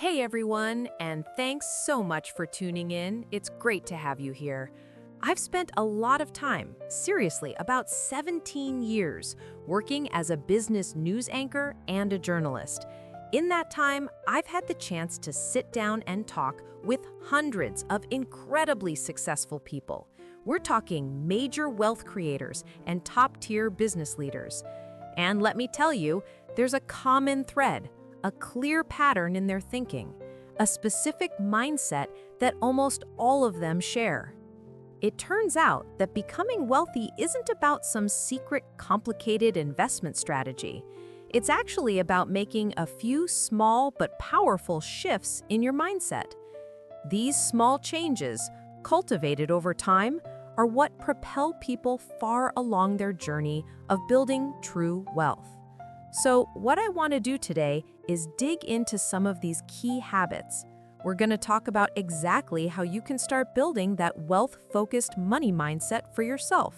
Hey everyone, and thanks so much for tuning in. It's great to have you here. I've spent a lot of time, seriously, about 17 years, working as a business news anchor and a journalist. In that time, I've had the chance to sit down and talk with hundreds of incredibly successful people. We're talking major wealth creators and top-tier business leaders. And let me tell you, there's a common thread, a clear pattern in their thinking, a specific mindset that almost all of them share. It turns out that becoming wealthy isn't about some secret, complicated investment strategy. It's actually about making a few small but powerful shifts in your mindset. These small changes, cultivated over time, are what propel people far along their journey of building true wealth. So what I want to do today is dig into some of these key habits. We're going to talk about exactly how you can start building that wealth-focused money mindset for yourself.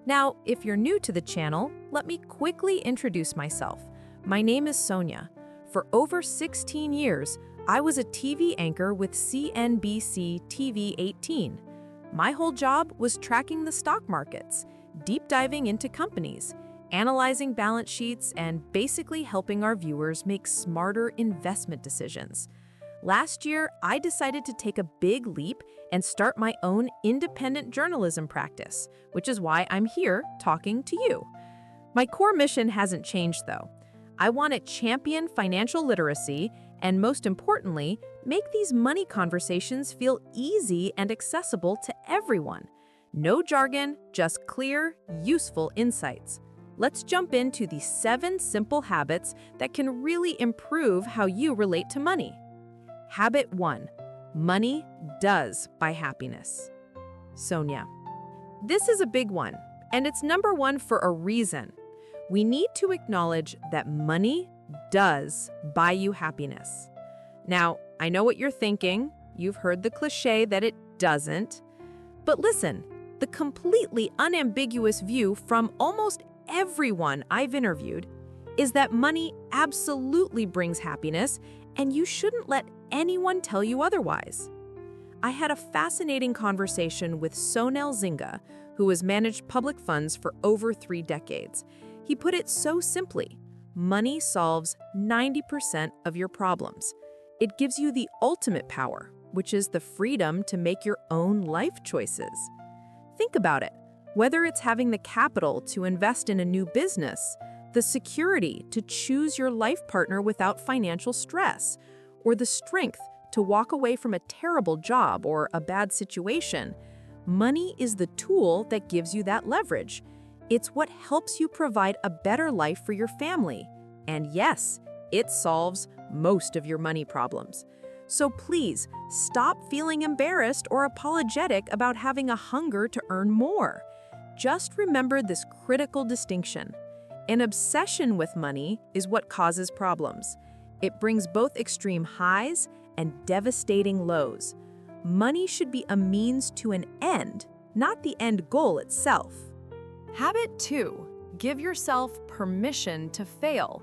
Now, if you're new to the channel, let me quickly introduce myself. My name is Sonia. For over 16 years, I was a TV anchor with CNBC TV 18. My whole job was tracking the stock markets, deep diving into companies, analyzing balance sheets, and basically helping our viewers make smarter investment decisions. Last year, I decided to take a big leap and start my own independent journalism practice, which is why I'm here talking to you. My core mission hasn't changed, though. I want to champion financial literacy and, most importantly, make these money conversations feel easy and accessible to everyone. No jargon, just clear, useful insights. Let's jump into the 7 simple habits that can really improve how you relate to money. Habit 1. Money does buy happiness. Sonia. This is a big one, and it's number 1 for a reason. We need to acknowledge that money does buy you happiness. Now, I know what you're thinking. You've heard the cliche that it doesn't. But listen, the completely unambiguous view from almost everyone I've interviewed is that money absolutely brings happiness, and you shouldn't let anyone tell you otherwise. I had a fascinating conversation with Sonel Zinga, who has managed public funds for over 3 decades. He put it so simply: money solves 90% of your problems. It gives you the ultimate power, which is the freedom to make your own life choices. Think about it. Whether it's having the capital to invest in a new business, the security to choose your life partner without financial stress, or the strength to walk away from a terrible job or a bad situation, money is the tool that gives you that leverage. It's what helps you provide a better life for your family. And yes, it solves most of your money problems. So please, stop feeling embarrassed or apologetic about having a hunger to earn more. Just remember this critical distinction. An obsession with money is what causes problems. It brings both extreme highs and devastating lows. Money should be a means to an end, not the end goal itself. Habit 2. Give yourself permission to fail.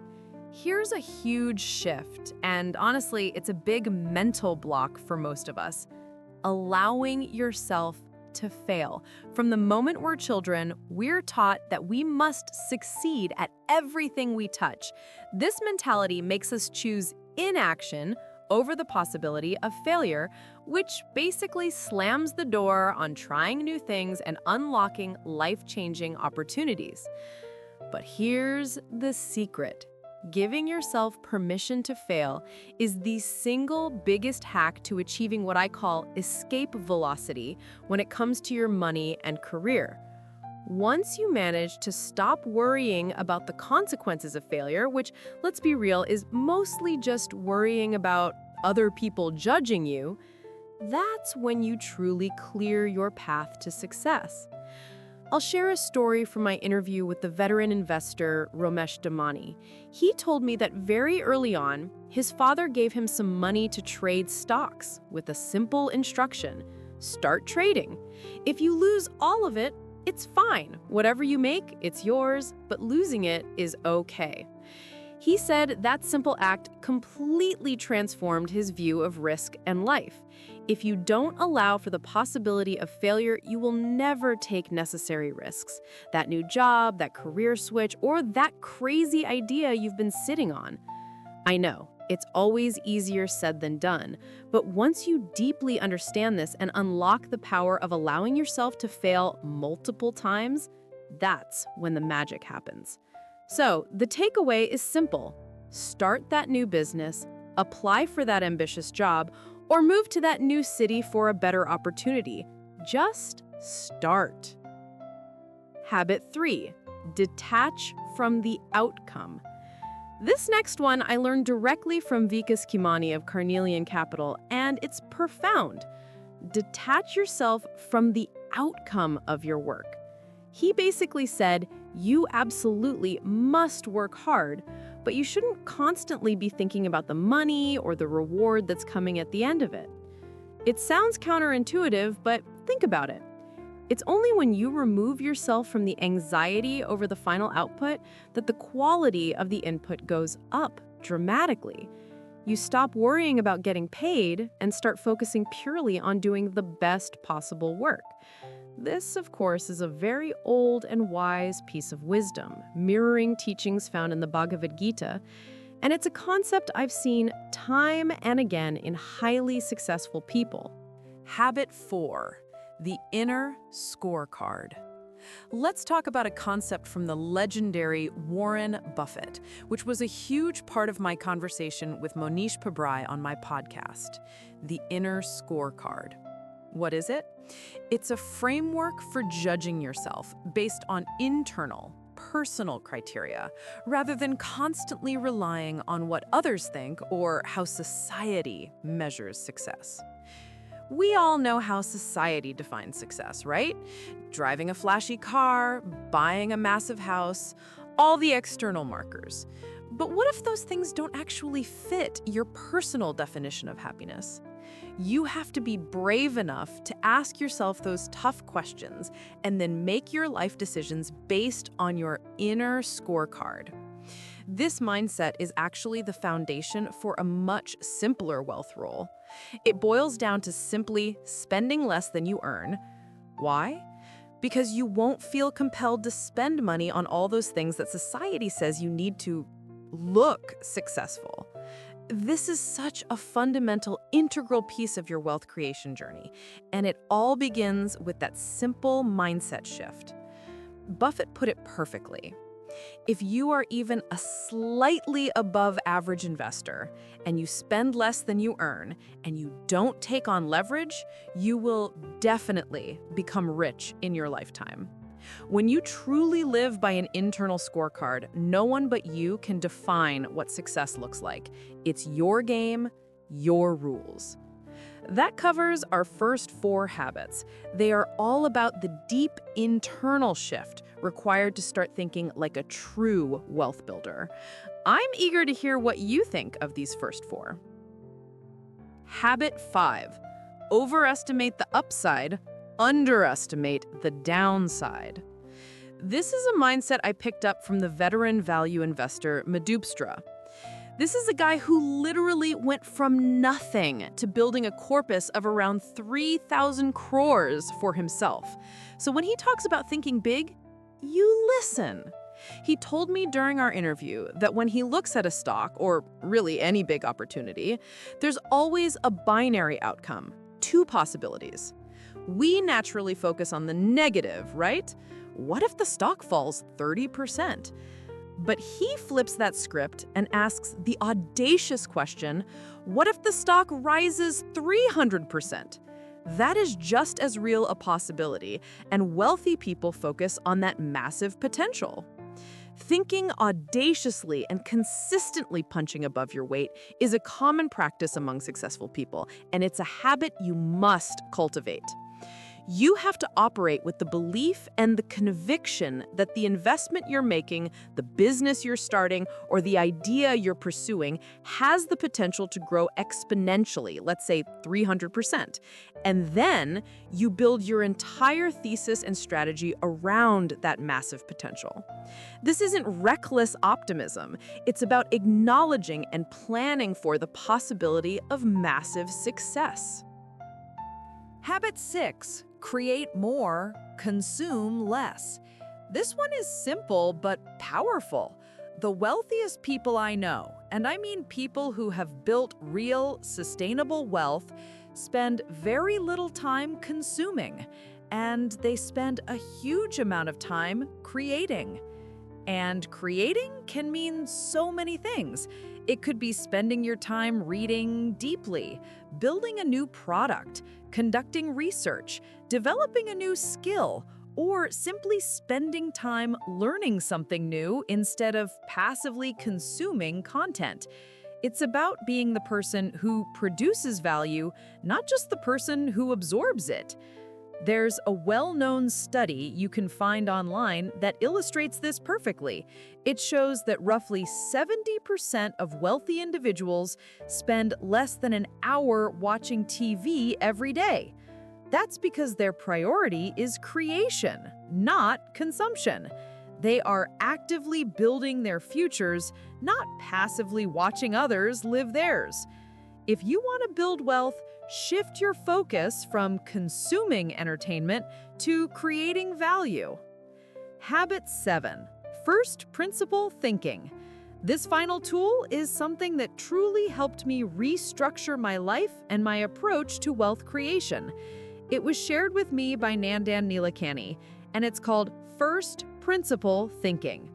Here's a huge shift, and honestly, it's a big mental block for most of us. Allowing yourself to fail. From the moment we're children, we're taught that we must succeed at everything we touch. This mentality makes us choose inaction over the possibility of failure, which basically slams the door on trying new things and unlocking life-changing opportunities. But here's the secret. Giving yourself permission to fail is the single biggest hack to achieving what I call escape velocity when it comes to your money and career. Once you manage to stop worrying about the consequences of failure, which, let's be real, is mostly just worrying about other people judging you, that's when you truly clear your path to success. I'll share a story from my interview with the veteran investor Ramesh Damani. He told me that very early on, his father gave him some money to trade stocks with a simple instruction: start trading. If you lose all of it, it's fine. Whatever you make, it's yours, but losing it is okay. He said that simple act completely transformed his view of risk and life. If you don't allow for the possibility of failure, you will never take necessary risks. That new job, that career switch, or that crazy idea you've been sitting on. I know, it's always easier said than done, but once you deeply understand this and unlock the power of allowing yourself to fail multiple times, that's when the magic happens. So, the takeaway is simple. Start that new business, apply for that ambitious job, or move to that new city for a better opportunity. Just start. Habit 3, detach from the outcome. This next one I learned directly from Vikas Kimani of Carnelian Capital, and it's profound. Detach yourself from the outcome of your work. He basically said, you absolutely must work hard, but you shouldn't constantly be thinking about the money or the reward that's coming at the end of it. It sounds counterintuitive, but think about it. It's only when you remove yourself from the anxiety over the final output that the quality of the input goes up dramatically. You stop worrying about getting paid and start focusing purely on doing the best possible work. This, of course, is a very old and wise piece of wisdom, mirroring teachings found in the Bhagavad Gita, and it's a concept I've seen time and again in highly successful people. Habit 4, the inner scorecard. Let's talk about a concept from the legendary Warren Buffett, which was a huge part of my conversation with Monish Pabrai on my podcast, the inner scorecard. What is it? It's a framework for judging yourself based on internal, personal criteria, rather than constantly relying on what others think or how society measures success. We all know how society defines success, right? Driving a flashy car, buying a massive house, all the external markers. But what if those things don't actually fit your personal definition of happiness? You have to be brave enough to ask yourself those tough questions and then make your life decisions based on your inner scorecard. This mindset is actually the foundation for a much simpler wealth rule. It boils down to simply spending less than you earn. Why? Because you won't feel compelled to spend money on all those things that society says you need to look successful. This is such a fundamental, integral piece of your wealth creation journey, and it all begins with that simple mindset shift. Buffett put it perfectly. If you are even a slightly above average investor and you spend less than you earn and you don't take on leverage, you will definitely become rich in your lifetime. When you truly live by an internal scorecard, no one but you can define what success looks like. It's your game, your rules. That covers our first 4 habits. They are all about the deep internal shift required to start thinking like a true wealth builder. I'm eager to hear what you think of these first 4. Habit 5, overestimate the upside, underestimate the downside. This is a mindset I picked up from the veteran value investor Madhupstra. This is a guy who literally went from nothing to building a corpus of around 3,000 crores for himself. So when he talks about thinking big, you listen. He told me during our interview that when he looks at a stock, or really any big opportunity, there's always a binary outcome, 2 possibilities. We naturally focus on the negative, right? What if the stock falls 30%? But he flips that script and asks the audacious question, what if the stock rises 300%? That is just as real a possibility, and wealthy people focus on that massive potential. Thinking audaciously and consistently punching above your weight is a common practice among successful people, and it's a habit you must cultivate. You have to operate with the belief and the conviction that the investment you're making, the business you're starting, or the idea you're pursuing has the potential to grow exponentially, let's say 300%. And then you build your entire thesis and strategy around that massive potential. This isn't reckless optimism. It's about acknowledging and planning for the possibility of massive success. Habit 6, create more, consume less. This one is simple but powerful. The wealthiest people I know, and I mean people who have built real, sustainable wealth, spend very little time consuming, and they spend a huge amount of time creating. And creating can mean so many things. It could be spending your time reading deeply, building a new product, conducting research, developing a new skill, or simply spending time learning something new instead of passively consuming content. It's about being the person who produces value, not just the person who absorbs it. There's a well-known study you can find online that illustrates this perfectly. It shows that roughly 70% of wealthy individuals spend less than an hour watching TV every day. That's because their priority is creation, not consumption. They are actively building their futures, not passively watching others live theirs. If you want to build wealth, shift your focus from consuming entertainment to creating value. Habit 7, first principle thinking. This final tool is something that truly helped me restructure my life and my approach to wealth creation. It was shared with me by Nandan Nilekani, and it's called first principle thinking.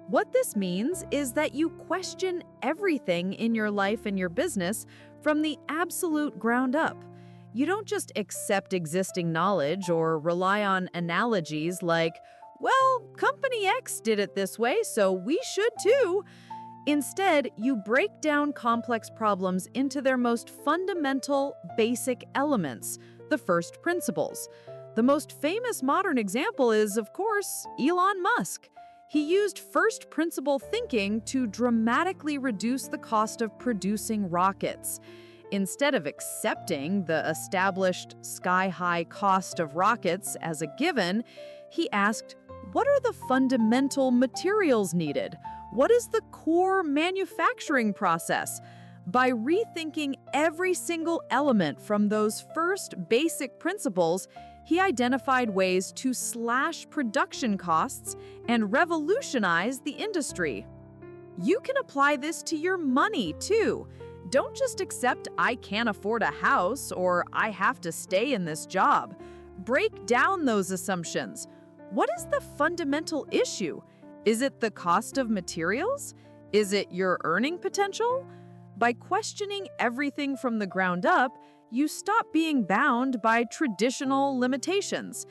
What this means is that you question everything in your life and your business from the absolute ground up. You don't just accept existing knowledge or rely on analogies like, well, company X did it this way, so we should too. Instead, you break down complex problems into their most fundamental, basic elements, the first principles. The most famous modern example is, of course, Elon Musk. He used first principle thinking to dramatically reduce the cost of producing rockets. Instead of accepting the established sky-high cost of rockets as a given, he asked, what are the fundamental materials needed? What is the core manufacturing process? By rethinking every single element from those first basic principles, he identified ways to slash production costs and revolutionize the industry. You can apply this to your money, too. Don't just accept I can't afford a house or I have to stay in this job. Break down those assumptions. What is the fundamental issue? Is it the cost of materials? Is it your earning potential? By questioning everything from the ground up, you stop being bound by traditional limitations.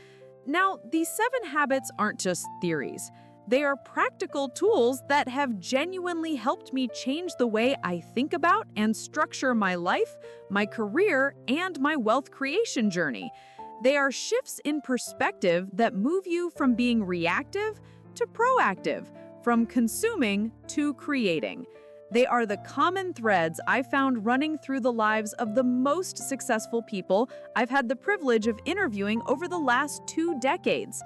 Now, these 7 habits aren't just theories. They are practical tools that have genuinely helped me change the way I think about and structure my life, my career, and my wealth creation journey. They are shifts in perspective that move you from being reactive to proactive, from consuming to creating. They are the common threads I found running through the lives of the most successful people I've had the privilege of interviewing over the last 2 decades.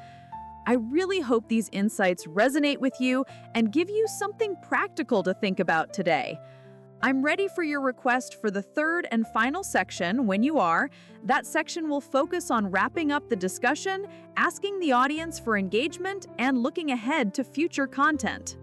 I really hope these insights resonate with you and give you something practical to think about today. I'm ready for your request for the 3rd and final section when you are. That section will focus on wrapping up the discussion, asking the audience for engagement, and looking ahead to future content.